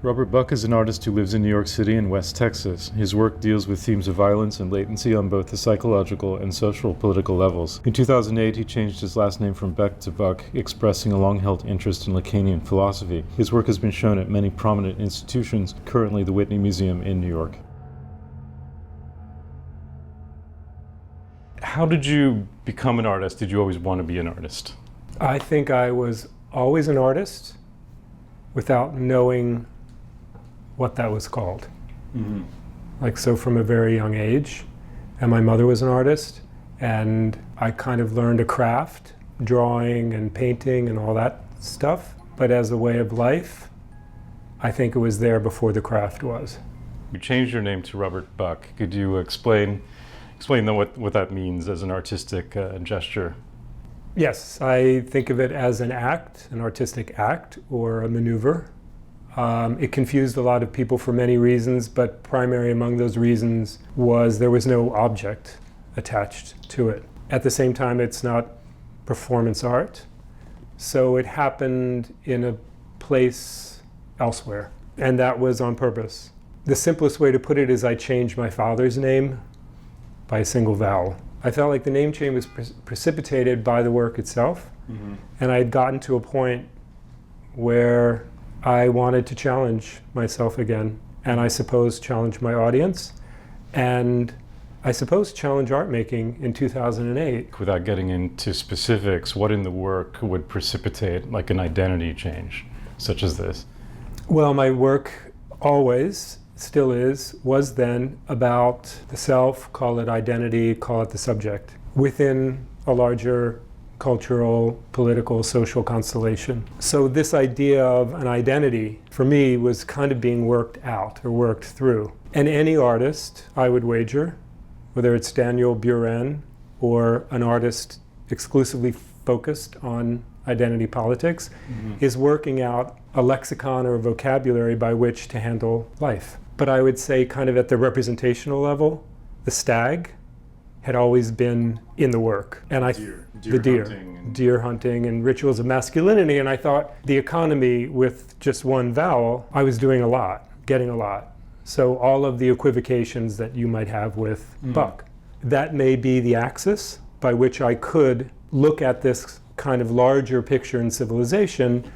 Robert Buck is an artist who lives in New York City and West Texas. His work deals with themes of violence and latency on both the psychological and social political levels. In 2008, he changed his last name from Beck to Buck, expressing a long-held interest in Lacanian philosophy. His work has been shown at many prominent institutions, currently the Whitney Museum in New York. How did you become an artist? Did you always want to be an artist? I think I was always an artist without knowing what that was called. So from a very young age. And my mother was an artist, and I kind of learned a craft, drawing and painting and all that stuff. But as a way of life, I think it was there before the craft was. You changed your name to Robert Buck. Could you explain what that means as an artistic gesture? Yes, I think of it as an act, an artistic act, or a maneuver. It confused a lot of people for many reasons, but primary among those reasons was there was no object attached to it. At the same time, it's not performance art, so it happened in a place elsewhere, and that was on purpose. The simplest way to put it is I changed my father's name by a single vowel. I felt like the name change was precipitated by the work itself, and I had gotten to a point where I wanted to challenge myself again, and I suppose challenge my audience, and I suppose challenge art making in 2008. Without getting into specifics, what in the work would precipitate like an identity change, such as this? Well, my work always, still is, was then about the self, call it identity, call it the subject, within a larger cultural, political, social constellation. So this idea of an identity, for me, was kind of being worked out or worked through. And any artist, I would wager, whether it's Daniel Buren or an artist exclusively focused on identity politics, is working out a lexicon or a vocabulary by which to handle life. But I would say kind of at the representational level, the stag had always been in the work. And deer hunting and rituals of masculinity. And I thought the economy with just one vowel, I was doing a lot, getting a lot. So all of the equivocations that you might have with Buck, that may be the axis by which I could look at this kind of larger picture in civilization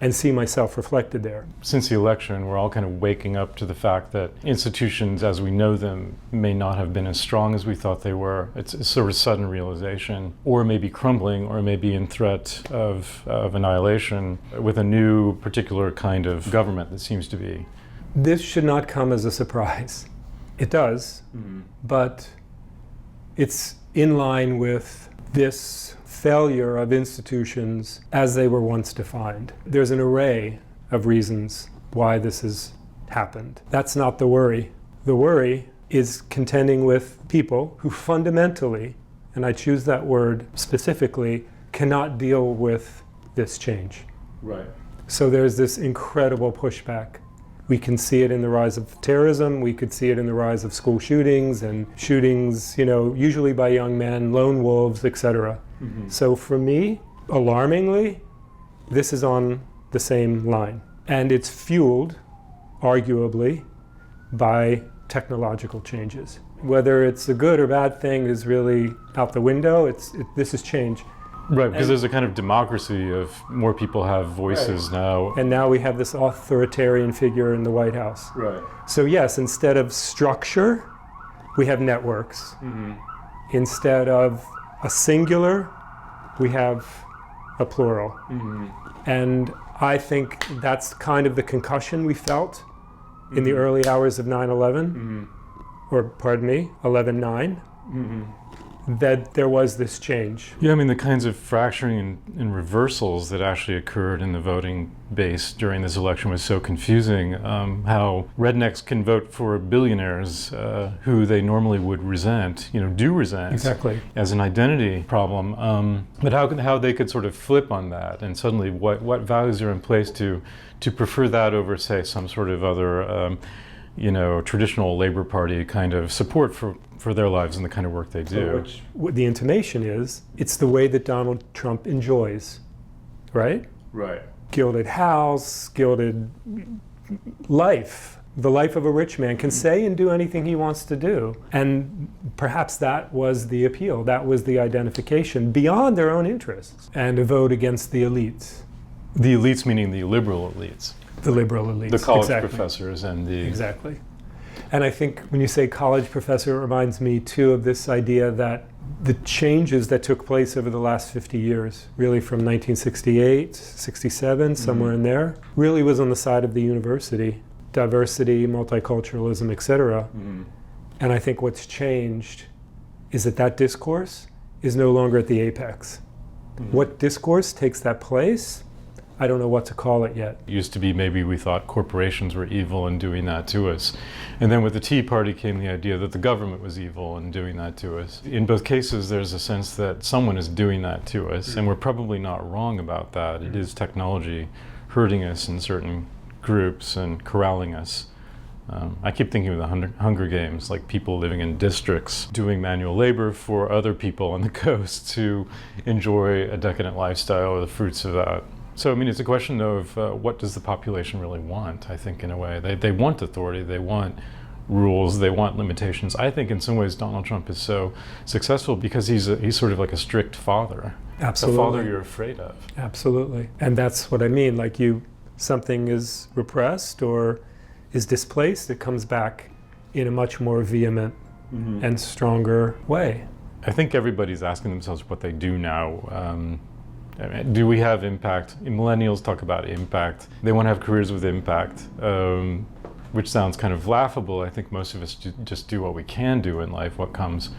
and see myself reflected there. Since the election, we're all kind of waking up to the fact that institutions as we know them may not have been as strong as we thought they were. It's a sort of sudden realization, or maybe crumbling, or maybe in threat of annihilation with a new particular kind of government that seems to be. This should not come as a surprise. It does, but it's in line with this failure of institutions as they were once defined. There's an array of reasons why this has happened. That's not the worry. The worry is contending with people who fundamentally, and I choose that word specifically, cannot deal with this change. Right. So there's this incredible pushback. We can see it in the rise of terrorism. We could see it in the rise of school shootings and shootings, usually by young men, lone wolves, etc. So for me, alarmingly, this is on the same line. And it's fueled, arguably, by technological changes. Whether it's a good or bad thing is really out the window. This is change. Right, because there's a kind of democracy of more people have voices now. And now we have this authoritarian figure in the White House. Right. So yes, instead of structure, we have networks. Instead of a singular, we have a plural. And I think that's kind of the concussion we felt in the early hours of 9/11, or pardon me, 11/9, that there was this change. Yeah, I mean, the kinds of fracturing and reversals that actually occurred in the voting base during this election was so confusing. How rednecks can vote for billionaires who they normally would resent, do resent. Exactly. As an identity problem. But how they could sort of flip on that, and suddenly what values are in place to prefer that over, say, some sort of other traditional Labor Party kind of support for their lives and the kind of work they do. What the intimation is, it's the way that Donald Trump enjoys, right? Right. Gilded house, gilded life. The life of a rich man can say and do anything he wants to do. And perhaps that was the appeal. That was the identification beyond their own interests, and a vote against the elites. The elites meaning the liberal elites. The liberal elites. The college exactly. professors and the... Exactly. And I think when you say college professor, it reminds me too of this idea that the changes that took place over the last 50 years, really from 1968, 67, somewhere in there, really was on the side of the university. Diversity, multiculturalism, etc. And I think what's changed is that discourse is no longer at the apex. What discourse takes that place? I don't know what to call it yet. It used to be maybe we thought corporations were evil and doing that to us. And then with the Tea Party came the idea that the government was evil and doing that to us. In both cases, there's a sense that someone is doing that to us, and we're probably not wrong about that. It is technology hurting us in certain groups and corralling us. I keep thinking of the Hunger Games, like people living in districts doing manual labor for other people on the coast to enjoy a decadent lifestyle or the fruits of that. So, I mean, it's a question of what does the population really want, I think, in a way. They want authority, they want rules, they want limitations. I think in some ways Donald Trump is so successful because he's sort of like a strict father. Absolutely. A father you're afraid of. Absolutely. And that's what I mean, like something is repressed or is displaced, it comes back in a much more vehement and stronger way. I think everybody's asking themselves what they do now. Do we have impact? Millennials talk about impact. They want to have careers with impact, which sounds kind of laughable. I think most of us just do what we can do in life, what comes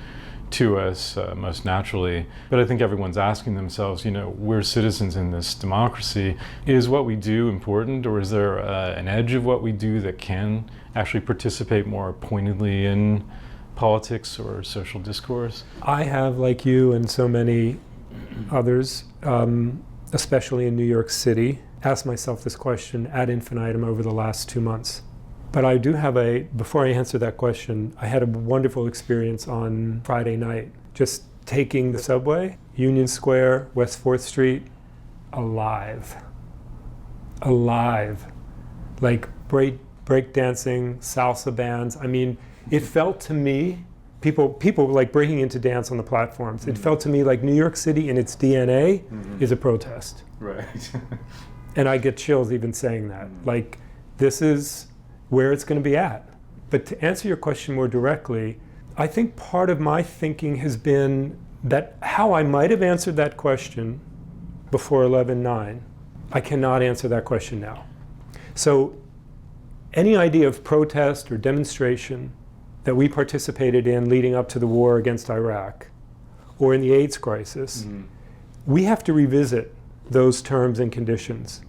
to us most naturally. But I think everyone's asking themselves, we're citizens in this democracy. Is what we do important, or is there an edge of what we do that can actually participate more pointedly in politics or social discourse? I have, like you and so many others, especially in New York City, asked myself this question ad infinitum over the last 2 months. But I do have before I answer that question, I had a wonderful experience on Friday night, just taking the subway, Union Square, West 4th Street, alive. Like break dancing, salsa bands. I mean, it felt to me, people like breaking into dance on the platforms. It felt to me like New York City in its DNA is a protest. Right. And I get chills even saying that. Like, this is where it's going to be at. But to answer your question more directly, I think part of my thinking has been that how I might have answered that question before 11/9, I cannot answer that question now. So any idea of protest or demonstration that we participated in leading up to the war against Iraq or in the AIDS crisis, we have to revisit those terms and conditions.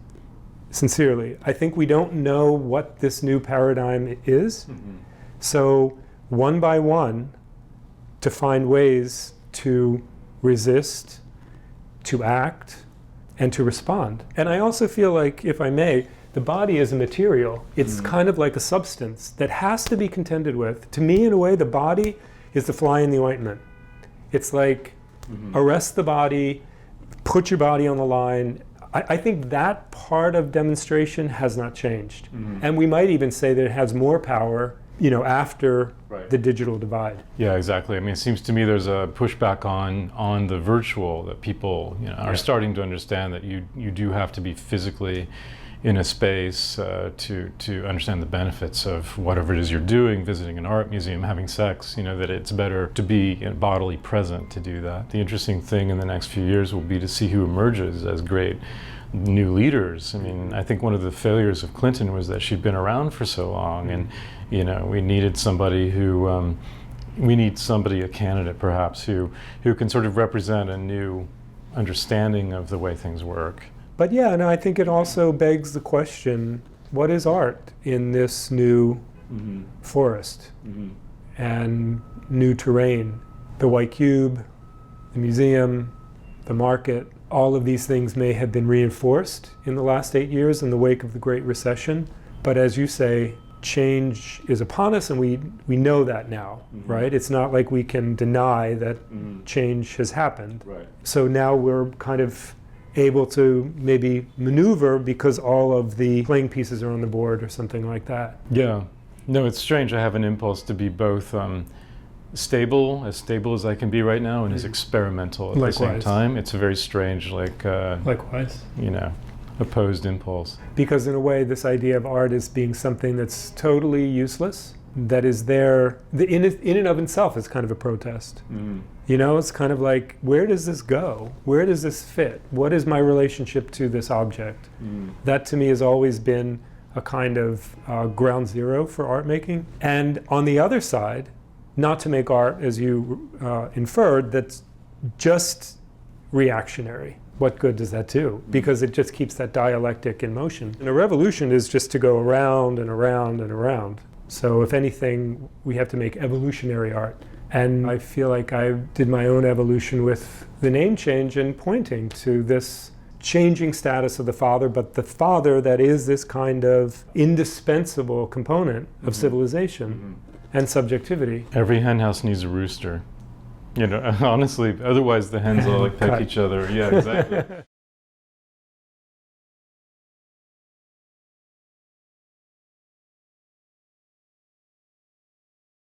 Sincerely, I think we don't know what this new paradigm is. So one by one, to find ways to resist, to act, and to respond. And I also feel like, if I may, the body is a material. It's kind of like a substance that has to be contended with. To me, in a way, the body is the fly in the ointment. It's like, arrest the body, put your body on the line. I think that part of demonstration has not changed. And we might even say that it has more power, after the digital divide. Yeah, exactly. I mean, it seems to me there's a pushback on the virtual, that people are starting to understand that you do have to be physically in a space to understand the benefits of whatever it is you're doing, visiting an art museum, having sex, that it's better to be bodily present to do that. The interesting thing in the next few years will be to see who emerges as great new leaders. I mean, I think one of the failures of Clinton was that she'd been around for so long, and we needed somebody who, a candidate perhaps, who can sort of represent a new understanding of the way things work. But yeah, and I think it also begs the question, what is art in this new forest and new terrain? The white cube, the museum, the market, all of these things may have been reinforced in the last 8 years in the wake of the Great Recession. But as you say, change is upon us, and we know that now, right? It's not like we can deny that change has happened. Right. So now we're kind of able to maybe maneuver because all of the playing pieces are on the board or something like that. Yeah. No, it's strange. I have an impulse to be both stable as I can be right now, and as experimental at the same time. It's a very strange, Likewise. Opposed impulse. Because in a way, this idea of art as being something that's totally useless, that is there, in and of itself is kind of a protest. It's kind of like, where does this go? Where does this fit? What is my relationship to this object? That to me has always been a kind of ground zero for art making. And on the other side, not to make art, as you inferred, that's just reactionary. What good does that do? Because it just keeps that dialectic in motion. And a revolution is just to go around and around and around. So if anything, we have to make evolutionary art. And I feel like I did my own evolution with the name change and pointing to this changing status of the father, but the father that is this kind of indispensable component of civilization and subjectivity. Every hen house needs a rooster. Honestly, otherwise the hens all peck each other. Yeah, exactly.